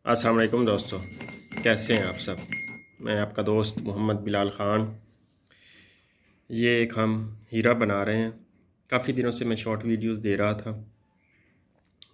अस्सलाम वालेकुम दोस्तों, कैसे हैं आप सब। मैं आपका दोस्त मोहम्मद बिलाल ख़ान। ये एक हम हीरा बना रहे हैं। काफ़ी दिनों से मैं शॉर्ट वीडियोस दे रहा था,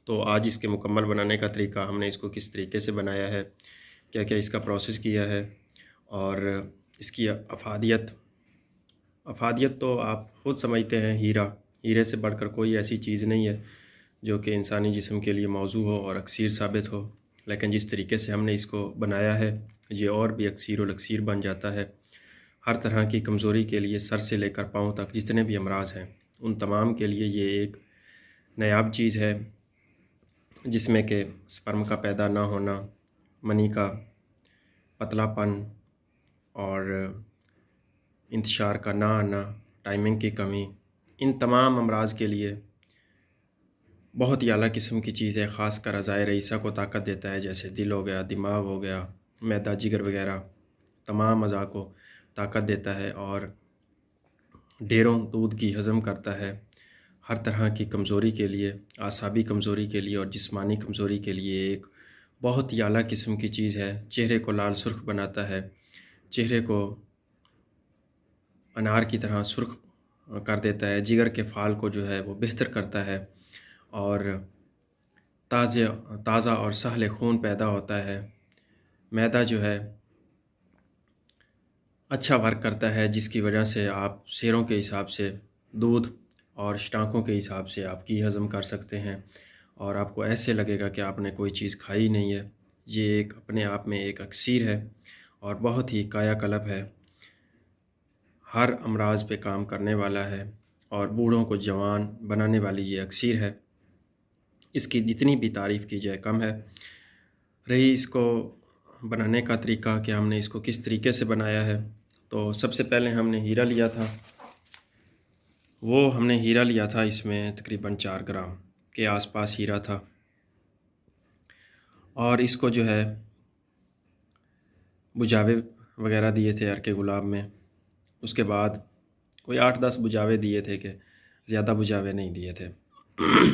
तो आज इसके मुकम्मल बनाने का तरीका, हमने इसको किस तरीके से बनाया है, क्या क्या इसका प्रोसेस किया है और इसकी अफादियत तो आप ख़ुद समझते हैं। हीरे से बढ़कर कोई ऐसी चीज़ नहीं है जो कि इंसानी जिस्म के लिए मौजू हो और अक्सीर साबित हो। लेकिन जिस तरीके से हमने इसको बनाया है, ये और भी अक्सीर और अक्सीर बन जाता है। हर तरह की कमज़ोरी के लिए, सर से लेकर पाँव तक जितने भी अमराज हैं, उन तमाम के लिए ये एक नायाब चीज़ है, जिसमें कि स्पर्म का पैदा ना होना, मनी का पतलापन और इंतशार का ना आना, टाइमिंग की कमी, इन तमाम अमराज के लिए बहुत ही आला किस्म की चीज़ है। ख़ासकर अज़ाए रईसा को ताकत देता है, जैसे दिल हो गया, दिमाग हो गया, मैदा, जिगर वगैरह तमाम अज़ा को ताकत देता है और ढेरों दूध की हज़म करता है। हर तरह की कमज़ोरी के लिए, आसाबी कमज़ोरी के लिए और जिस्मानी कमज़ोरी के लिए एक बहुत ही आला किस्म की चीज़ है। चेहरे को लाल सुर्ख बनाता है, चेहरे को अनार की तरह सुर्ख कर देता है, जिगर के फाल को जो है वो बेहतर करता है और ताज़ा और सहल खून पैदा होता है। मैदा जो है अच्छा वर्क करता है, जिसकी वजह से आप शेरों के हिसाब से दूध और स्टाकों के हिसाब से आपकी हज़म कर सकते हैं और आपको ऐसे लगेगा कि आपने कोई चीज़ खाई नहीं है। ये एक अपने आप में एक अक्सीर है और बहुत ही कायाकल्प है। हर अमराज पे काम करने वाला है और बूढ़ों को जवान बनाने वाली ये अक्सीर है। इसकी जितनी भी तारीफ़ की जाए कम है। रही इसको बनाने का तरीका कि हमने इसको किस तरीके से बनाया है, तो सबसे पहले हमने हीरा लिया था। हमने हीरा लिया था, इसमें तकरीबन 4 ग्राम के आसपास हीरा था और इसको जो है बुझावे वगैरह दिए थे अर्के गुलाब में। उसके बाद कोई 8-10 बुझावे दिए थे, कि ज़्यादा बुझावे नहीं दिए थे।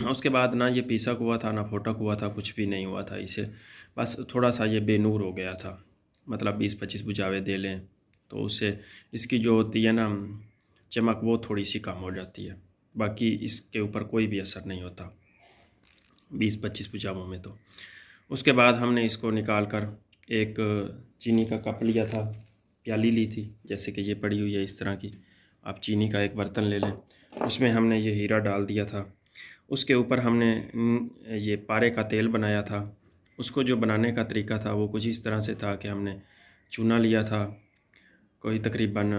उसके बाद ना ये पीसक हुआ था, ना फोटक हुआ था, कुछ भी नहीं हुआ था इसे। बस थोड़ा सा ये बेनूर हो गया था, मतलब 20-25 बुझावे दे लें तो उससे इसकी जो होती है ना चमक, वो थोड़ी सी कम हो जाती है। बाकी इसके ऊपर कोई भी असर नहीं होता 20-25 बुझावों में। तो उसके बाद हमने इसको निकाल कर एक चीनी का कप लिया था, प्याली ली थी, जैसे कि ये पड़ी हुई है इस तरह की। आप चीनी का एक बर्तन ले लें, उसमें हमने ये हीरा डाल दिया था। उसके ऊपर हमने ये पारे का तेल बनाया था। उसको जो बनाने का तरीका था वो कुछ इस तरह से था कि हमने चूना लिया था, कोई तकरीबन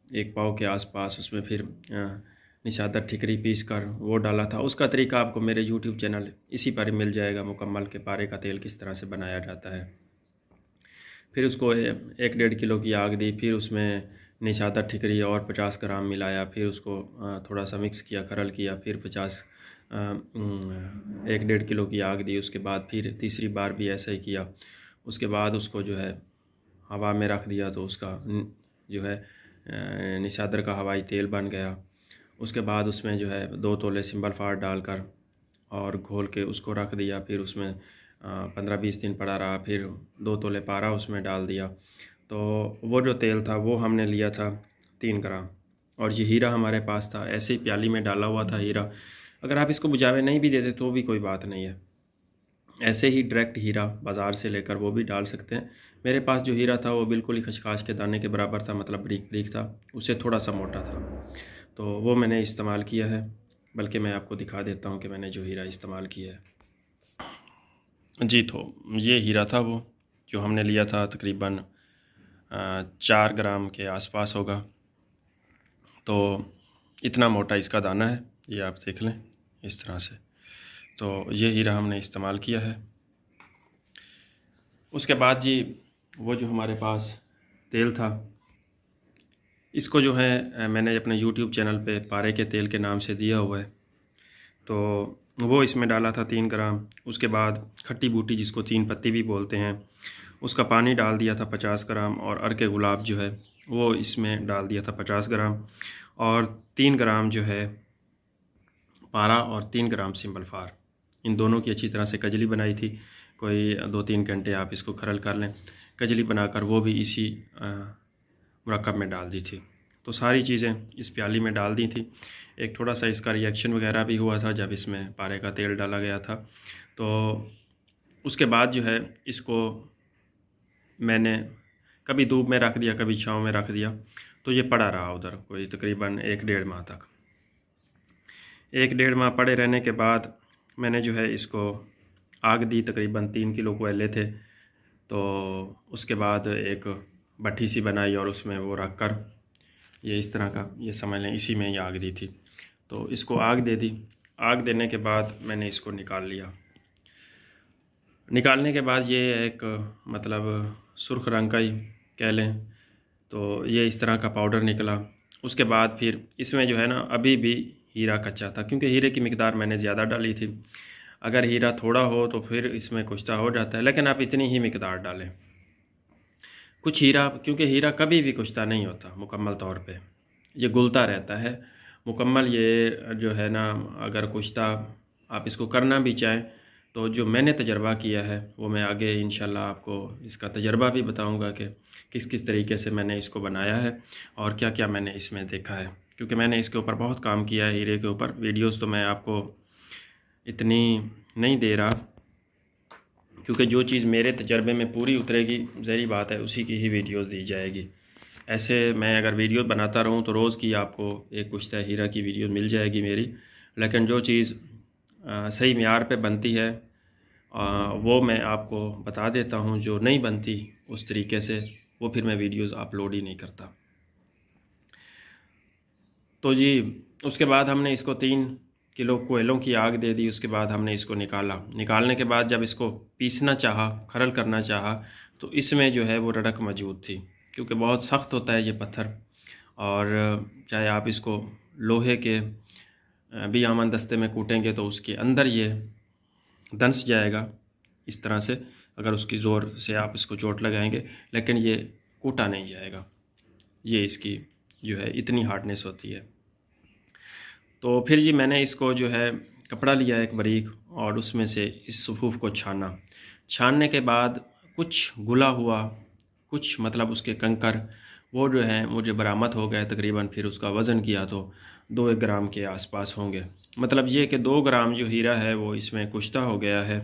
1 पाव के आसपास, उसमें फिर निशादा ठिकरी पीस कर वो डाला था। उसका तरीका आपको मेरे यूट्यूब चैनल इसी पर मिल जाएगा मुकम्मल, के पारे का तेल किस तरह से बनाया जाता है। फिर उसको 1-1.5 किलो की आग दी, फिर उसमें निशादा ठिकरी और 50 ग्राम मिलाया, फिर उसको थोड़ा सा मिक्स किया, खरल किया, फिर 1-1.5 किलो की आग दी। उसके बाद फिर तीसरी बार भी ऐसा ही किया। उसके बाद उसको जो है हवा में रख दिया, तो उसका जो है निशादर का हवाई तेल बन गया। उसके बाद उसमें जो है 2 तोले सिंबल फाड़ डालकर और घोल के उसको रख दिया। फिर उसमें 15-20 दिन पड़ा रहा, फिर 2 तोले पारा उसमें डाल दिया। तो वो जो तेल था वो हमने लिया था 3 ग्राम, और ये हीरा हमारे पास था, ऐसे ही प्याली में डाला हुआ था हीरा। अगर आप इसको बुझावे नहीं भी देते तो भी कोई बात नहीं है, ऐसे ही डायरेक्ट हीरा बाज़ार से लेकर वो भी डाल सकते हैं। मेरे पास जो हीरा था वो बिल्कुल ही खचकाश के दाने के बराबर था, मतलब बारीक बारीक था, उससे थोड़ा सा मोटा था, तो वो मैंने इस्तेमाल किया है। बल्कि मैं आपको दिखा देता हूँ कि मैंने जो हीरा इस्तेमाल किया है। जी, तो ये हीरा था वो जो हमने लिया था, तकरीबन 4 ग्राम के आसपास होगा। तो इतना मोटा इसका दाना है, ये आप देख लें इस तरह से। तो ये हीरा हमने इस्तेमाल किया है। उसके बाद जी, वो जो हमारे पास तेल था, इसको जो है मैंने अपने YouTube चैनल पे पारे के तेल के नाम से दिया हुआ है, तो वो इसमें डाला था 3 ग्राम। उसके बाद खट्टी बूटी, जिसको 3 पत्ती भी बोलते हैं, उसका पानी डाल दिया था 50 ग्राम, और अर्के गुलाब जो है वो इसमें डाल दिया था 50 ग्राम, और 3 ग्राम जो है पारा और 3 ग्राम सिंबल फार, इन दोनों की अच्छी तरह से कजली बनाई थी। कोई 2-3 घंटे आप इसको खरल कर लें। कजली बनाकर वो भी इसी मुरक्कब में डाल दी थी। तो सारी चीज़ें इस प्याली में डाल दी थी। एक थोड़ा सा इसका रिएक्शन वगैरह भी हुआ था जब इसमें पारे का तेल डाला गया था। तो उसके बाद जो है इसको मैंने कभी धूप में रख दिया, कभी छाँव में रख दिया, तो ये पड़ा रहा उधर कोई तकरीबन 1-1.5 माह तक। 1-1.5 माह पड़े रहने के बाद मैंने जो है इसको आग दी। तकरीबन 3 किलो कोयले थे, तो उसके बाद एक भट्टी सी बनाई और उसमें वो रख कर ये इस तरह का, ये समझ लें इसी में ही आग दी थी। तो इसको आग दे दी। आग देने के बाद मैंने इसको निकाल लिया। निकालने के बाद ये एक मतलब सुर्ख रंग का ही कह लें, तो ये इस तरह का पाउडर निकला। उसके बाद फिर इसमें जो है ना अभी भी हीरा कच्चा था, क्योंकि हीरे की मिकदार मैंने ज़्यादा डाली थी। अगर हीरा थोड़ा हो तो फिर इसमें कुश्ता हो जाता है, लेकिन आप इतनी ही मिकदार डालें। कुछ हीरा, क्योंकि हीरा कभी भी कुश्ता नहीं होता मुकम्मल तौर पे, ये घुलता रहता है मुकम्मल। ये जो है ना अगर कुश्ता आप इसको करना भी चाहें तो जो मैंने तजर्बा किया है वो मैं आगे इंशाल्लाह आपको इसका तजर्बा भी बताऊंगा कि किस किस तरीके से मैंने इसको बनाया है और क्या क्या मैंने इसमें देखा है, क्योंकि मैंने इसके ऊपर बहुत काम किया है हीरे के ऊपर। वीडियोस तो मैं आपको इतनी नहीं दे रहा, क्योंकि जो चीज़ मेरे तजर्बे में पूरी उतरेगी ज़ाहिर बात है उसी की ही वीडियोस दी जाएगी। ऐसे मैं अगर वीडियो बनाता रहूं तो रोज़ की आपको एक कुश्ता हीरा की वीडियो मिल जाएगी मेरी, लेकिन जो चीज़ सही मियार पे बनती है वो मैं आपको बता देता हूं। जो नहीं बनती उस तरीके से वो फिर मैं वीडियोस अपलोड ही नहीं करता। तो जी उसके बाद हमने इसको 3 किलो कोयलों की आग दे दी। उसके बाद हमने इसको निकाला। निकालने के बाद जब इसको पीसना चाहा, खरल करना चाहा, तो इसमें जो है वो रड़क मौजूद थी, क्योंकि बहुत सख्त होता है ये पत्थर। और चाहे आप इसको लोहे के भी आमन दस्ते में कूटेंगे तो उसके अंदर ये दंस जाएगा इस तरह से, अगर उसकी ज़ोर से आप इसको चोट लगाएंगे, लेकिन ये कूटा नहीं जाएगा। ये इसकी जो है इतनी हार्डनेस होती है। तो फिर जी मैंने इसको जो है कपड़ा लिया एक बारीक और उसमें से इस सफ़ूफ़ को छाना। छानने के बाद कुछ घुला हुआ, कुछ मतलब उसके कंकर वो जो हैं मुझे बरामद हो गए तकरीबन। फिर उसका वज़न किया तो 2 ग्राम के आसपास होंगे। मतलब ये कि 2 ग्राम जो हीरा है वो इसमें कुश्ता हो गया है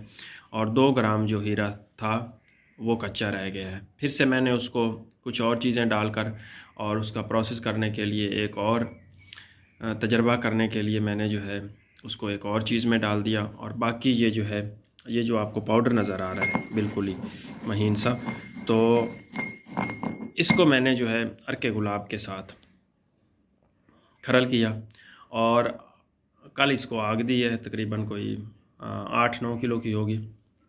और 2 ग्राम जो हीरा था वो कच्चा रह गया है। फिर से मैंने उसको कुछ और चीज़ें डालकर और उसका प्रोसेस करने के लिए एक और तजर्बा करने के लिए मैंने जो है उसको एक और चीज़ में डाल दिया। और बाकी ये जो है, ये जो आपको पाउडर नज़र आ रहा है बिल्कुल ही महीन सा, तो इसको मैंने जो है अर्के गुलाब के साथ खरल किया और कल इसको आग दी है। तकरीबन कोई 8-9 किलो की होगी।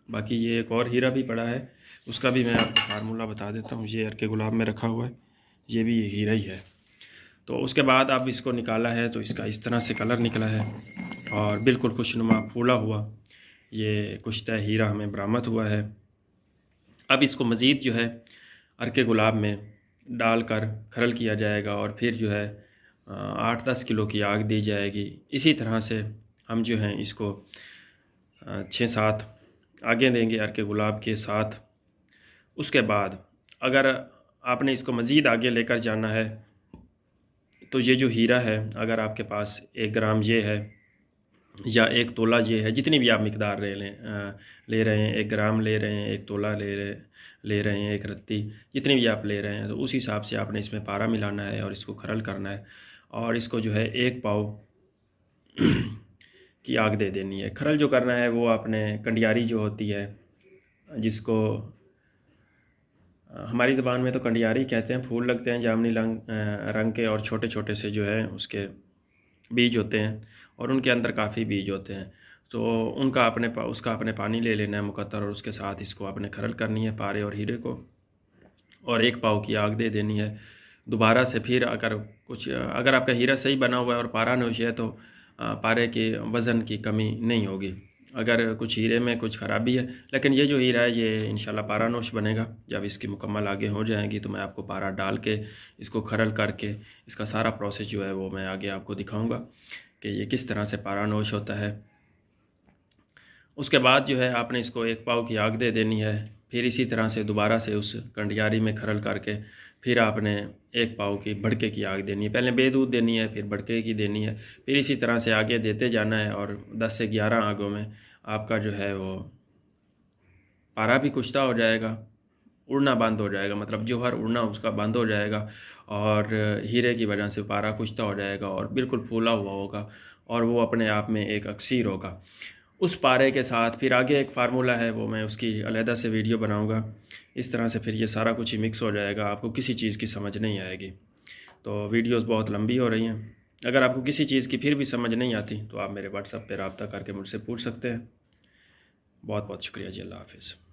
बाकी ये एक और हीरा भी पड़ा है, उसका भी मैं आपको फार्मूला बता देता हूँ। ये अर्के गुलाब में रखा हुआ है, ये भी हीरा ही है। तो उसके बाद अब इसको निकाला है तो इसका इस तरह से कलर निकला है और बिल्कुल खुशनुमा फूला हुआ ये कुश्ता हीरा हमें बरामद हुआ है। अब इसको मज़ीद जो है अर्के गुलाब में डालकर खरल किया जाएगा और फिर जो है 8-10 किलो की आग दी जाएगी। इसी तरह से हम जो हैं इसको 6-7 आगे देंगे अर्के गुलाब के साथ। उसके बाद अगर आपने इसको मज़ीद आगे लेकर जाना है तो ये जो हीरा है, अगर आपके पास 1 ग्राम ये है या 1 तोला ये है, जितनी भी आप मिकदार ले रहे हैं, 1 ग्राम ले रहे हैं, 1 तोला ले रहे हैं, 1 रत्ती, जितनी भी आप ले रहे हैं, तो उस हिसाब से आपने इसमें पारा मिलाना है और इसको खरल करना है और इसको जो है 1 पाव की आग दे देनी है। खरल जो करना है वो आपने कंडियारी जो होती है, जिसको हमारी ज़बान में तो कंडियारी कहते हैं, फूल लगते हैं जामुनी रंग के और छोटे छोटे से जो है उसके बीज होते हैं और उनके अंदर काफ़ी बीज होते हैं। तो उसका अपने पानी ले लेना है मुकद्दर और उसके साथ इसको आपने खरल करनी है पारे और हीरे को और 1 पाव की आग दे देनी है। दोबारा से फिर अगर आपका हीरा सही बना हुआ है और पारा नोश है तो पारे के वज़न की कमी नहीं होगी। अगर कुछ हीरे में कुछ ख़राबी है, लेकिन ये जो हीरा है ये इंशाल्लाह पारा नोश बनेगा। जब इसकी मुकम्मल आगे हो जाएंगी तो मैं आपको पारा डाल के इसको खरल करके इसका सारा प्रोसेस जो है वो मैं आगे आपको दिखाऊंगा कि ये किस तरह से पारा नोश होता है। उसके बाद जो है आपने इसको 1 पाव की आग दे देनी है। फिर इसी तरह से दोबारा से उस कंडियारी में खरल करके फिर आपने 1 पाव की भड़के की आग देनी है। पहले बेदूध देनी है, फिर भड़के की देनी है, फिर इसी तरह से आगे देते जाना है। और 10 से 11 आगों में आपका जो है वो पारा भी कुश्ता हो जाएगा, उड़ना बंद हो जाएगा, मतलब जौहर उड़ना उसका बंद हो जाएगा और हीरे की वजह से पारा कुश्ता हो जाएगा और बिल्कुल फूला हुआ होगा और वो अपने आप में एक अक्सीर होगा। उस पारे के साथ फिर आगे एक फार्मूला है, वो मैं उसकी अलहदा से वीडियो बनाऊंगा। इस तरह से फिर ये सारा कुछ ही मिक्स हो जाएगा, आपको किसी चीज़ की समझ नहीं आएगी। तो वीडियोस बहुत लंबी हो रही हैं। अगर आपको किसी चीज़ की फिर भी समझ नहीं आती तो आप मेरे व्हाट्सएप पे रब्ता करके मुझसे पूछ सकते हैं। बहुत बहुत शुक्रिया जी, अल्लाह हाफ़िज़।